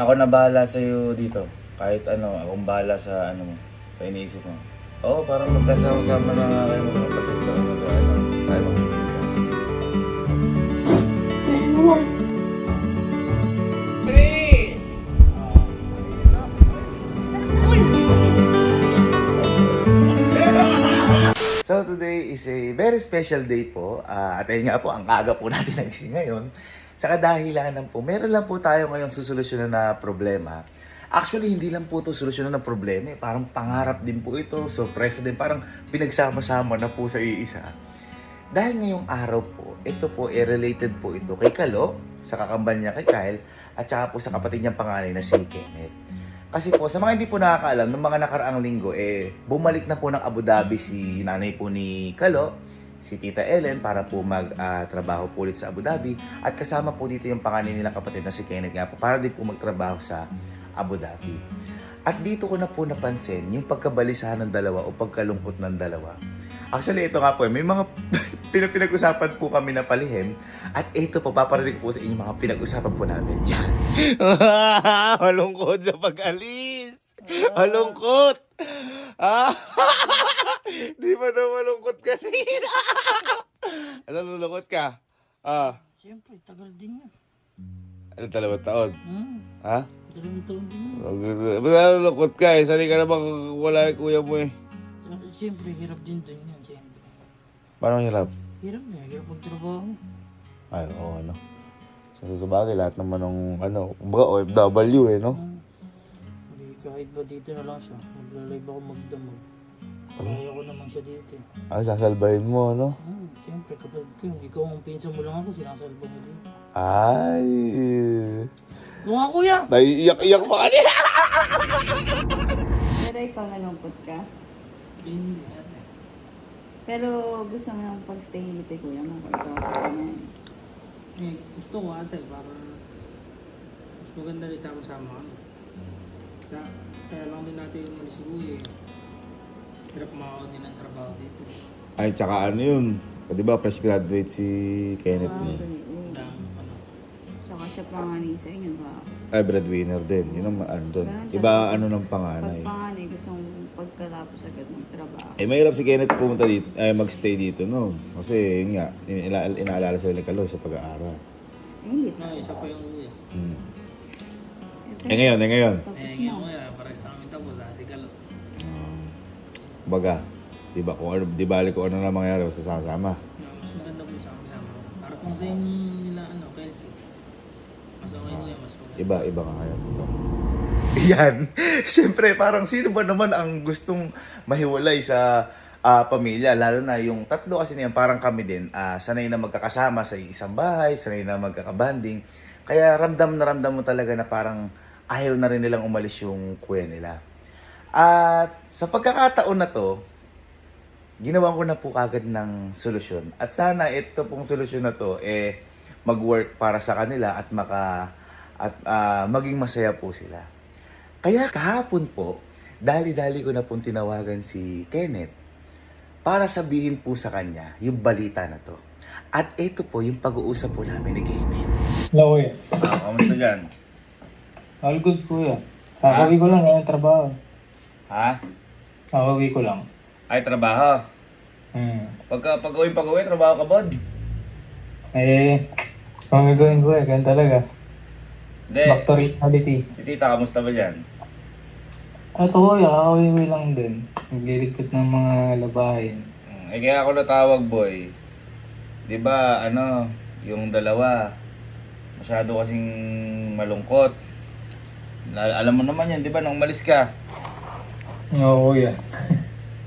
ako na bahala sa'yo dito. Kahit ano, akong bahala sa ano mo, sa iniisip mo. Oo, parang magkasama-sama na nga kayo mga kapatid ko. Ano, tayo magkikita. So today is a very special day po. At ayun nga po, ang aga po natin nagising ngayon. Sa kadahilanan po, meron lang po tayo ngayon susolusyonan na problema. Actually, hindi lang po ito solusyonan ng problema. Parang pangarap din po ito, sorpresa din. Parang pinagsama-sama na po sa iisa. Dahil ngayong araw po, ito po, related po ito kay Kalo, sa kakambal niya kay Kyle, at saka po sa kapatid niyang panganay na si Kenneth. Kasi po, sa mga hindi po nakakaalam, ng mga nakaraang linggo, bumalik na po ng Abu Dhabi si nanay po ni Kalo, si Tita Ellen, para po magtrabaho po ulit sa Abu Dhabi. At kasama po dito yung panganay nilang kapatid na si Kenneth nga po, para din po magtrabaho sa Abu Dhabi. At dito ko na po napansin yung pagkabalisahan ng dalawa o pagkalungkot ng dalawa. Actually, ito nga po, may mga pinag-usapan po kami na palihim. At ito po, paparinig po sa inyo mga pinag-usapan po namin. Yan. Malungkot sa pag-alis. Malungkot. Di ba daw malungkot kanina? Ano, malungkot ka? Siyempre, tagal din yan. Ano, 2 taon? Ha? 2 taon din yan. Malungkot ka eh. Sali ka naman wala yung kuya mo eh. Siyempre, hirap din yan, siyempre. Paano hirap? Hirap na, hirap magtrabaho. Ay, oo, ano. Sa bagay, lahat naman ng, kumbaga OFW eh, no? Kahit ba dito na lang siya, maglalive ako magdamag. Kaya ko naman siya dito eh. Ay, sasalbahin mo, no? Siyempre, kapatid ko yun. Ikaw ang pinsan mo lang ako, sinasalba mo dito. Ay. Mga kuya! Naiiyak-iyak pa kanina. Pero ikaw nalungkot ka? Hindi, ate. Pero gusto mo yung pag-stay dito, kuya mo. Ikaw ka na. Gusto ko ate, para mas maganda rin sama-sama kami. Kaya lang din natin yung malis si kuya eh. Hirap makakaw din ang trabaho dito. Ay, tsaka ano yun? Di ba, fresh graduate si Kenneth niya. Tsaka siya panganay sa inyo ba? Ay, breadwinner din. Yun ang ano doon. Iba ano ng panganay. Pag panganay, gustong pagkatapos agad ng trabaho. Mahirap si Kenneth pumunta dito, magstay dito, no? Kasi, yun nga, inaalala sila ni Kaloy sa pag-aaral. Hindi Isa pa yung kuya. Ngayon. Tapos Ngayon na. kuya, pares namin tapos si Kalo. Baga, di ba, kung ano, di bali kung ano na mangyari, basta sama-sama. Mas maganda po yung sama-sama. Para kung sa inyo nila, Kelsey. Mas okay niya, mas maganda. Iba nga ngayon. Yan. Siyempre, parang sino ba naman ang gustong mahiwalay sa pamilya? Lalo na yung tatlo kasi niyan, parang kami din. Sanay na magkakasama sa isang bahay, sanay na magkakabanding. Kaya ramdam na ramdam mo talaga na parang ayaw na rin nilang umalis yung kuya nila. At sa pagkakataon na to, ginawan ko na po kagad ng solusyon. At sana ito pong solusyon na to, mag-work para sa kanila at maging masaya po sila. Kaya kahapon po, dali-dali ko na pong tinawagan si Kenneth para sabihin po sa kanya yung balita na to. At ito po yung pag-uusap po namin ni Kenneth. Hello kuya. Kamusta dyan? All goods kuya. Kakawi ko lang yung trabaho. Ha? Kakawi ko lang. Ay, trabaho. Pag-uwi, trabaho ka, bod? Pamigawin ko ganun talaga. Hindi. Back to reality. Si tita, kamusta ba dyan? Ito kuya, kakawi lang din. Nagliligpit ng mga labahin. Kaya ako natawag, boy. Di ba, yung dalawa, masyado kasing malungkot. Alam mo naman yan, di ba, nung umalis ka? Oo kuya.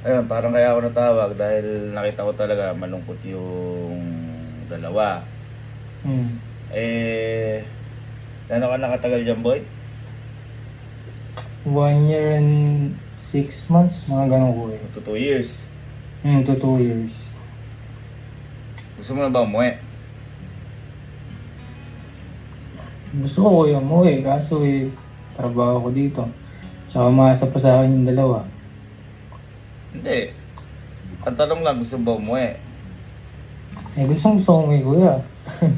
Ayun, parang kaya ako natawag dahil nakita ko talaga malungkot yung dalawa. Ano ka nakatagal dyan, boy? 1 year and 6 months, mga ganun kuya. To 2 years. To 2 years. Gusto mo na ba umuwi? Gusto ko kuya umuwi, kaso trabaho ko dito. Tsaka maasa pa sa akin yung dalawa. Hindi. Ang tanong lang, gusto ba umuwi? Gusto ko umuwi kuya.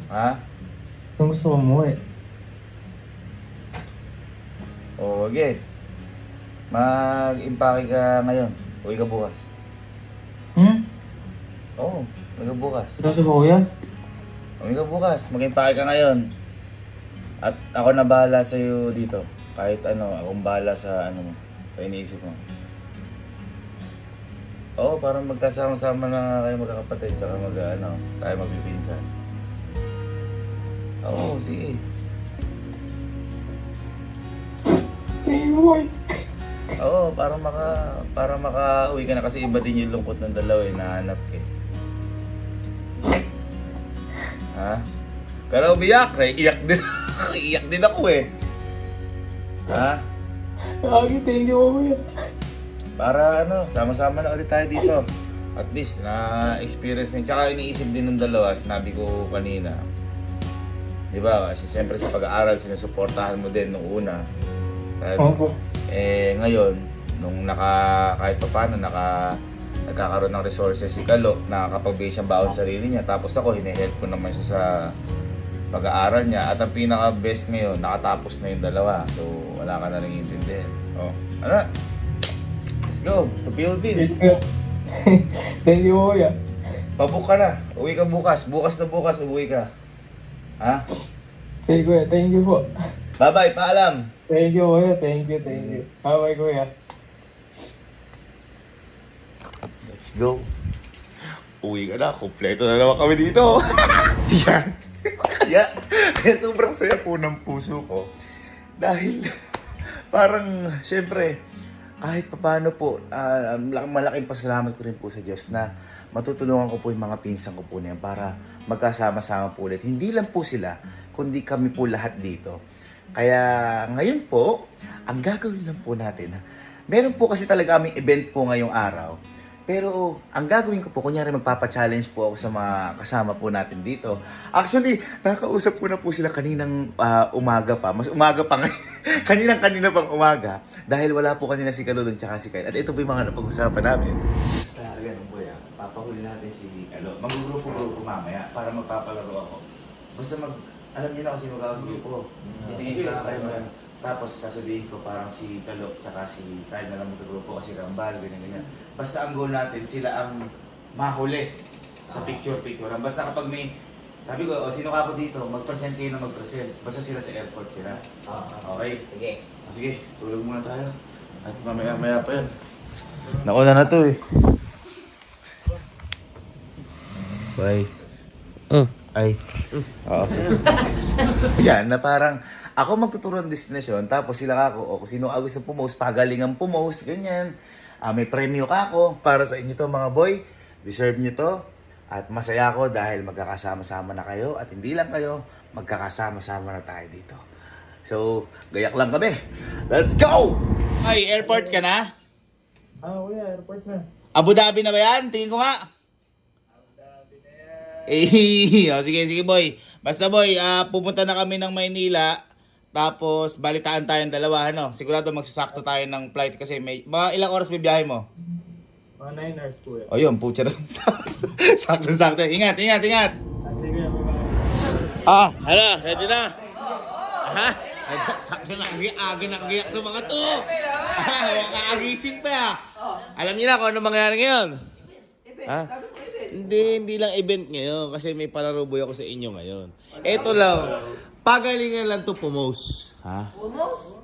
Ha? Gusto ko umuwi. O, okay. Mag-impake ka ngayon. Uwi ka bukas. Oo, uwi ka bukas. Nasa kuya? Uwi ka bukas. Mag-impake ka ngayon. At ako na bahala sa'yo dito. Kahit ano, akong bahala sa ano mo. Sa iniisip mo. Oo, parang magkasama-sama na kayo magkakapatid. Tsaka tayo magpipinsan. Oo, sige. Thank you, boy. Oo, para makauwi ka na kasi iba din yung lungkot ng dalawa eh, nahanap eh. Ha? Kaya umiyak, iyak din. Iyak din ako eh. Ha? Thank you, kuya. Para sama-sama na ulit tayo dito. At least na-experience mo. Tsaka iniisip din ng dalawa, sinabi ko kanina. Di ba? Kasi siyempre sa pag-aaral, sinusuportahan mo din nung una. Opo. Ngayon, nung kahit pa paano, nagkakaroon ng resources si Kalo, nakakapagbigay siyang baon sa sarili niya. Tapos ako, hinihelp ko naman siya sa pag-aaral niya. At ang pinaka-best ngayon, nakatapos na yung dalawa. So, wala ka na rin intindihan. Oh, ano? Let's go to Philippines. Thank you, kuya. Pabuk ka na. Uwi ka bukas. Bukas na bukas, uwi ka. Ha? Sige, kuya. Thank you po. Bye-bye, paalam. Thank you, kuya. Thank you. Bye-bye, kuya. Let's go. Uwi ka na. Kompleto na naman kami dito. Yan. Kaya sobrang saya po ng puso ko. Dahil parang, syempre, kahit paano po, malaking pasalamat ko rin po sa Diyos na matutulungan ko po yung mga pinsan ko po niyan para magkasama-sama po ulit. Hindi lang po sila, kundi kami po lahat dito. Kaya ngayon po, ang gagawin lang po natin, meron po kasi talaga aming event po ngayong araw. Pero ang gagawin ko po, kunyari magpapa-challenge po ako sa mga kasama po natin dito. Actually, nakausap ko na po sila kaninang umaga pa. Mas umaga pa ngayon. Kanina pang umaga. Dahil wala po kanina si Kalo doon tsaka si Kyle. At ito po yung mga napag-usapan namin. Basta, ganun po yan. Papahuli natin si Kalo. Mag-grupo-grupo mamaya para magpapalaro ako. Basta alam niyo na kung sino mag-grupo. Sige lang kayo man. Tapos sasabihin ko parang si Kalo tsaka si Kyle na lang mag-grupo kasi Rambal, ganyan. Basta ang goal natin, sila ang mahuli sa picture-picture. Basta kapag may, sabi ko, sino ka ako dito, mag-present kayo na mag-present. Basta sila sa airport sila. Okay? Sige. Sige, tulog muna tayo. At mamaya pa yun. Nauna na to eh. Bye. Ay. Oo. Yan, na parang ako magtuturo ng destination, tapos sila ako, o kung sino ang gusto pumost, pagalingan pumost, ganyan. May premyo ka ako para sa inyo to mga boy. Deserve nyo to. At masaya ako dahil magkakasama-sama na kayo. At hindi lang kayo, magkakasama-sama na tayo dito. So, gayak lang kami. Let's go! Ay, airport ka na? Kuya, airport na. Abu Dhabi na ba yan? Tingin ko nga. Sige boy. Basta boy, pupunta na kami ng Maynila. Tapos balitaan tayong dalawa, sigurado magsasakto tayo ng flight kasi mga ilang oras may biyahe mo? Mga 9 hours, kuya. O yun, putya rin. Sakto. Ingat. Sige, bye-bye. Hala, ready na? Ha? Sakto na, agiyak ng mga to. Nakagising pa. Alam niyo na kung ano mangyayari ngayon? Ha? Hindi lang event ngayon kasi may palaruboy ako sa inyo ngayon. Ito lang, pagalingan lang to pumose. Ha?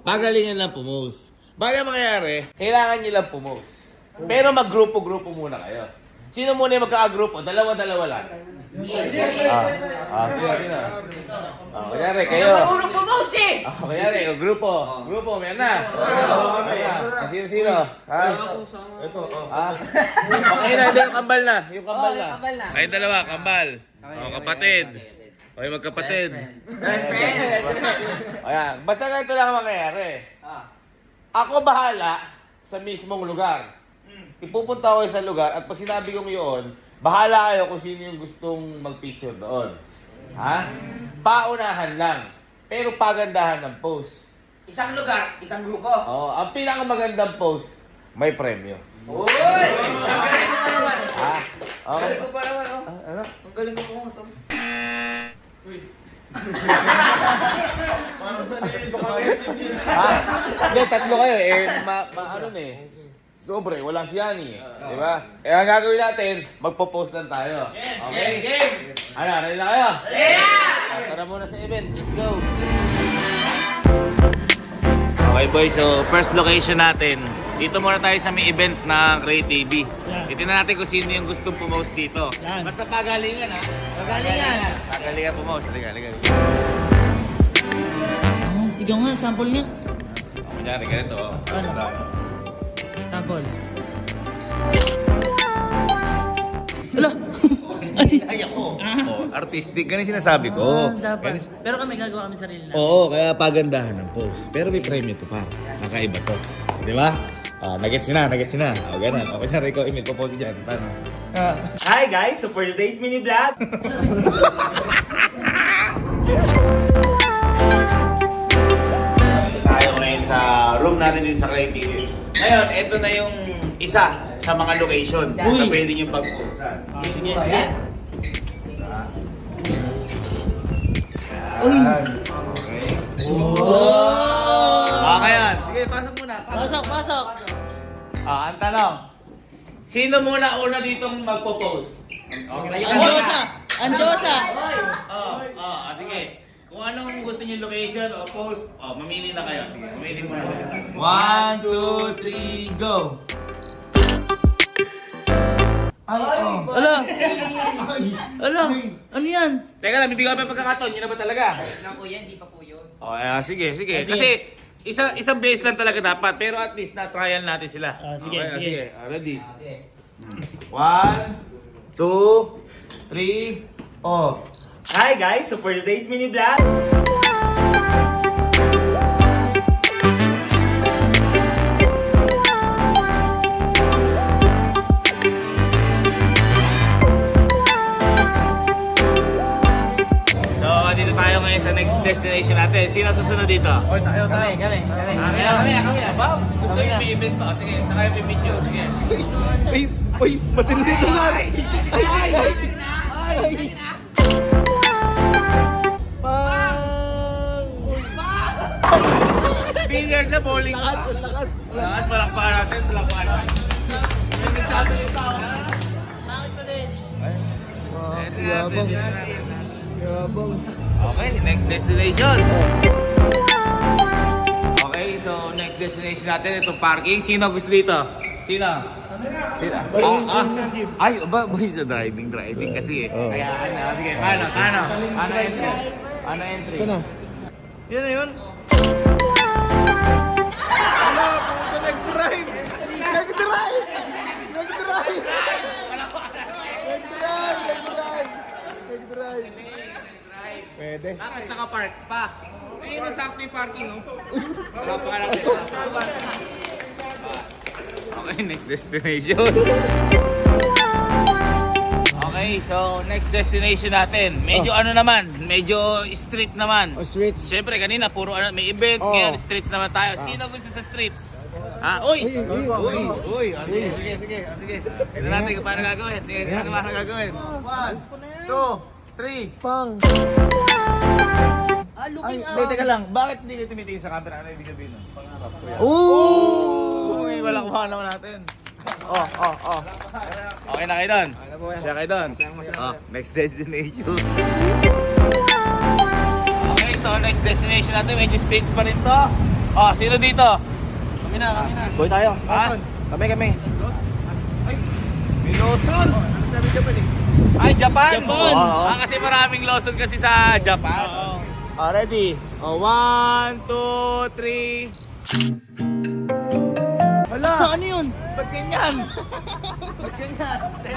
Pagalingan lang pumose. Bago mangyayari, kailangan nyo lang pumose. Pero mag-grupo-grupo muna kayo. Sino muna yung magkaka-grupo? Dalawa-dalawa lang. Sino? Kunyari, kayo. Marunong pumose eh! Kunyari, grupo. Grupo, may na. Sino? Ha? Ito, okay na, hindi, yung kambal na. Yung kambal na. Kayong dalawa, kambal. Kapatid. Okay, magkapatid. Ayan, basta ganito lang mangyayari. Ako bahala sa mismong lugar. Ipupunta ako sa lugar at pag sinabi kong yun, bahala kayo kung sino yung gustong mag-picture doon. Ha? Paunahan lang. Pero pagandahan ng post. Isang lugar, isang grupo. Oo, ang pinakamagandang post, may premyo. Uy! Ang galing mo pa naman. Ha? Ang galing mo pa naman, oh. Ano? Ang galing mo pumose. Uy. Hindi, tatlo kayo eh. Ano na eh. Sobre, walang si Yani. Di ba? Eh, ang gagawin natin, magpo-post lang tayo. Okay? Ano, ready na kayo? Yeah! Tara muna sa event. Let's go! Okay boys, so first location natin. Dito muna tayo sa may event ng Create TV. Titignan natin kung sino yung gustong pumost dito. Basta pagalingan ha. Pagalingan. Pagalingan pumost. Halika. Sigaw nga, sample niya. Kunyari, ganito. Ano? Sample. Ala! Ay ako. Artistic. Ganun sinasabi ko. Dapat. Pero kami gagawa kami sarili na. Oo, kaya pagandahan ng post. Pero may premyo to par. Kakaiba to. Di ba? Nagets na. O, ganun. O, kunyari, ikaw, Emil, popost dyan. Paano? Hi guys, so for today's mini vlog. Tayo ngayon sa room natin din sa Create TV. Ngayon, ito na yung isa sa mga location na pwede nyo pag-posan. Sige. Okay. Okay yan. Sige, pasok muna. Pasok. Ang tanong. Sino muna una ditong magpo-post? Anjosa! Sige. Kung anong gusto niyo location o post, mamili na kayo. Sige, mamili muna kayo. 1, 2, 3, go! Ala! Ano yan? Teka lang, bibigyan ko pa pagkakataon. Yun na ba talaga? Lang po yan, di pa po yun. Sige. Kasi isang base lang talaga dapat. Pero at least na-trial natin sila. Sige. Ready? 1, 2, 3, oh. Hi guys, so for today's mini vlog. So, dito tayo ngayon sa next destination natin. Sino susunod dito? Kami. Kami. Aba, gusto yung may event to. Sige, saka yung may video. Sige. Uy, matindi to nga. Billiard na bowling. Lakas, palakpakan natin. Yabang. Okay, next destination. Okay, so next destination natin, itong parking. Sino gusto dito? Sino? Ay, boy, sa driving kasi eh. Kaya sige, paano entry? Paano entry? Sana? Yan na yun. Wala, pumunta nag-drive. Pwede. Tapos naka-park pa. Eh, nasakto yung parking, no? Papakalak. Okay, next destination. Okay, so next destination natin. Medyo ano naman, medyo street naman. O, streets. Siyempre, kanina puro may event, ngayon streets naman tayo. Sino gusto sa streets? Uy! Sige. Tignan natin kung paano gagawin. Tignan natin paano gagawin. 1, 2, 3. Pang. Ay, teka lang. Bakit hindi kayo tumitingin sa camera? Ano ibig sabihin nun? Pangarap ko yan. Ooh! Uy, wala kumakain naman natin. Okay na kayo doon? Siya kayo doon? Next destination. Okay, so next destination natin, medyo streets pa rin to. Sino dito? Kami na. Boy tayo. Kami. Ay, may Lawson. Ano sabi Japan eh? Ay, Japan! Japan! Kasi maraming Lawson kasi sa Japan. Ready? 1, 2, 3. Hala! Ano yun? Ba't ganyan? Ba't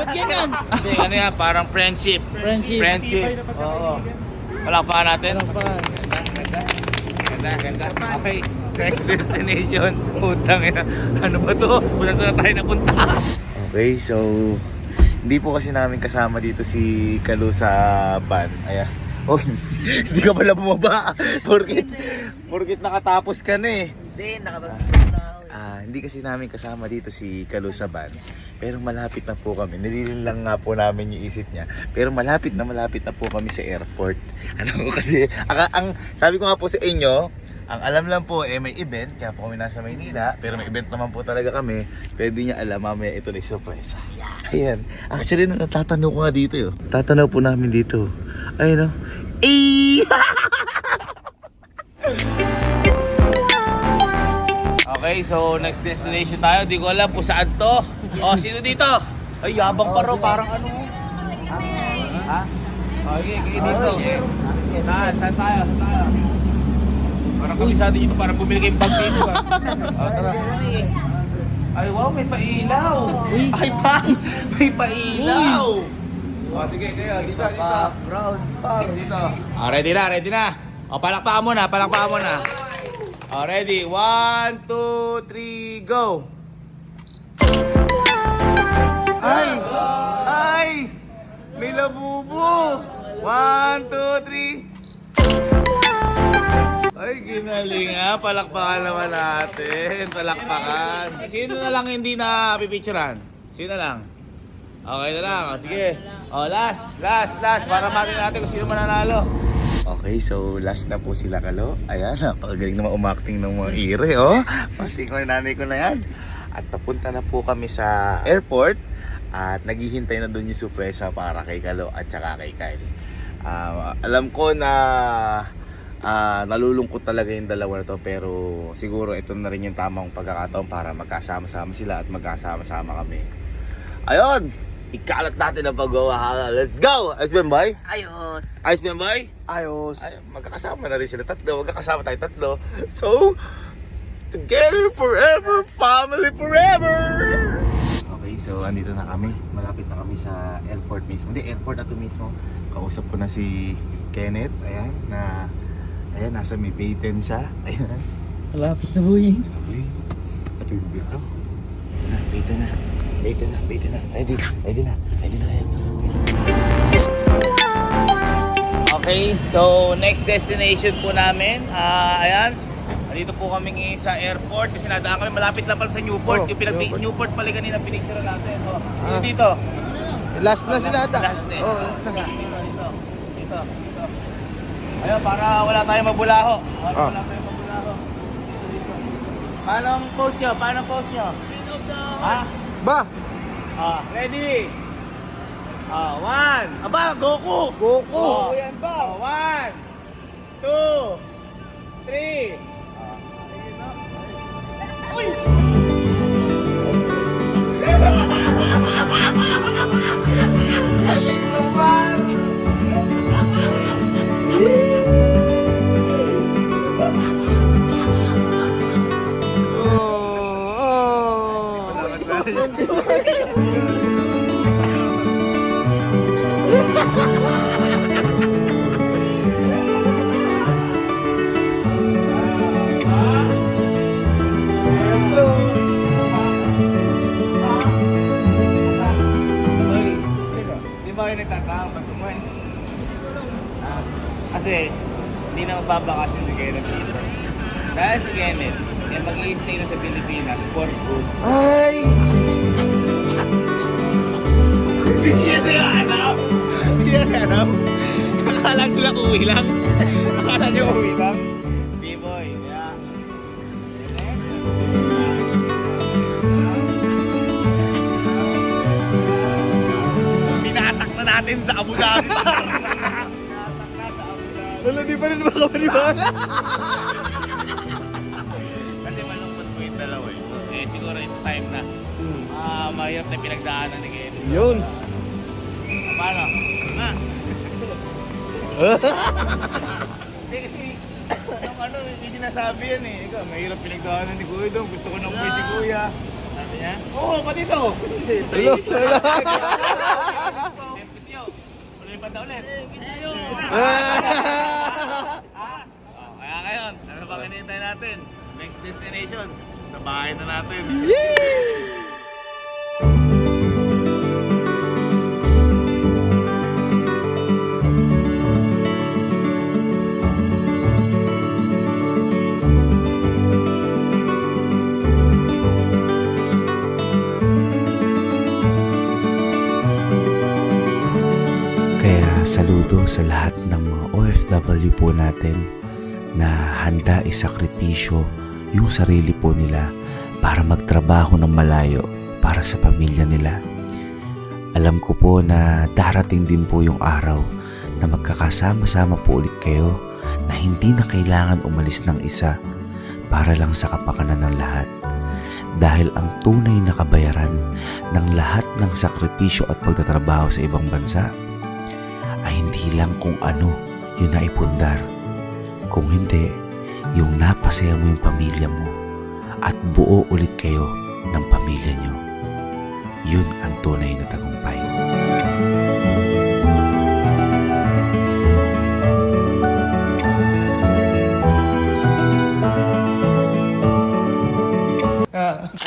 ganyan? Hindi, ano yan? Parang friendship. Friendship. Oo. Wala pa natin? Ganda. Okay. Next destination. Putang ina. Ano ba to? Kung saan tayo napunta? Okay, so hindi po kasi namin kasama dito si Kalu sa van. Ayan. Oh, hindi ka pala bumaba. Porkit nakatapos ka na eh. Hindi, nakapagpapos na ako eh. Hindi kasi namin kasama dito si Kalusaban. Pero malapit na po kami. Nililin lang nga po namin yung isip niya. Pero malapit na po kami sa airport. Ano kasi, sabi ko nga po sa inyo, ang alam lang po may event, kaya po kami nasa Maynila. Pero may event naman po talaga kami. Pwede niya alam, mamaya ito na yung surprise. Ayan. Actually, natatanaw ko nga dito yun. Tatanaw po namin dito. Ayun o. Okay, so next destination tayo. Di ko alam kung saan to. Oh, sino dito? Ay, yabang pa raw. Parang ano. Ha? Okay, dito. Saan tayo? Parang kabisado dito. Parang bumili kayong bag dito. Tara. Ay, wow, may pailaw. Ay, pang! May pailaw. Oh, sige, kayo. Dito. Brown pang. Dito. Ready na. Palakpakan mo na. Ready? 1, 2, 3, go! Ay! May labubo! 1, 2, 3! Ay, ginaling ha! Palakpakan naman natin! Palakpakan! Sino na lang hindi na pipicturan? Sino lang? Okay na lang. Sige. Last. Para matin natin kung sino mananalo. Okay, so last na po sila Kalo. Ayan, napakagaling naman umakting ng mga ire, oh. Pati ko nanay ko na yan. At papunta na po kami sa airport. At naghihintay na doon yung surpresa para kay Kalo at saka kay Kyle. Alam ko na nalulungkot talaga yung dalawa na to. Pero siguro ito na rin yung tamang pagkakataon para magkasama-sama sila at magkasama-sama kami. Ayun! Ikalat natin ang pagwawahala. Let's go! Ayos ba, boy? Ayos. Ayos ba, boy? Ayos. Ay, magkakasama na rin sila tatlo. Magkakasama tayo tatlo. So, together forever, family forever! Okay, so andito na kami. Malapit na kami sa airport mismo. Hindi, airport na to mismo. Kausap ko na si Kenneth. Ayan, nasa may Bayten siya. Ayan. Malapit na boy. Uy, ito yung biro. Bayten na. Ready na kayo. Okay, so next destination po namin, ayan, nandito po kami ngayon sa airport kasi nadaan kami malapit lang pala sa Newport. Yung Newport pala kanina pinicture natin. Sino dito? Last na sila ata. Last na. Last na. Dito. Ayun, para wala tayong mabulaho. Paano ang pose nyo? Ha? Ba? Ready? 1. Aba, Goku! Goku! Yan ba? 1, 2, 3. Uy! Di ba kayo nagtatawang ba't mo eh? Kasi hindi na magbabakasyon si Kenneth dito. Dahil si Kenneth, mag-i-stay na sa Pilipinas for good. Ay! Hindi yan alam. Akala nyo lang uwi lang. B-boy, yeah. Pinatak na natin sa Abu Dhabi. Wala, di pa rin makapaniwala. Kasi malungkot po yung dalawa eh. Siguro it's time na. Mahirap na pinagdaanan ni Kenneth. Yun. Paano? Hindi kasi, hindi sinasabi yan eh. Ikaw, mahirap pinagdaanan ni Kuya doon. Gusto ko na umuwi si Kuya. Sabi niya? Oo, pati ito. Ulipat na ulit. Kaya ngayon, ano ba kinintay natin? Next destination, sa bahay na natin. saludo sa lahat ng mga OFW po natin na handa isakripisyo yung sarili po nila para magtrabaho ng malayo para sa pamilya nila. Alam ko po na darating din po yung araw na magkakasama-sama po ulit kayo na hindi na kailangan umalis ng isa para lang sa kapakanan ng lahat. Dahil ang tunay na kabayaran ng lahat ng sakripisyo at pagtatrabaho sa ibang bansa ay hindi lang kung ano yung naipundar. Kung hindi, yung napasaya mo yung pamilya mo at buo ulit kayo ng pamilya nyo. Yun ang tunay na tagumpay.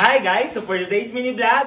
Hi guys! So for today's mini vlog,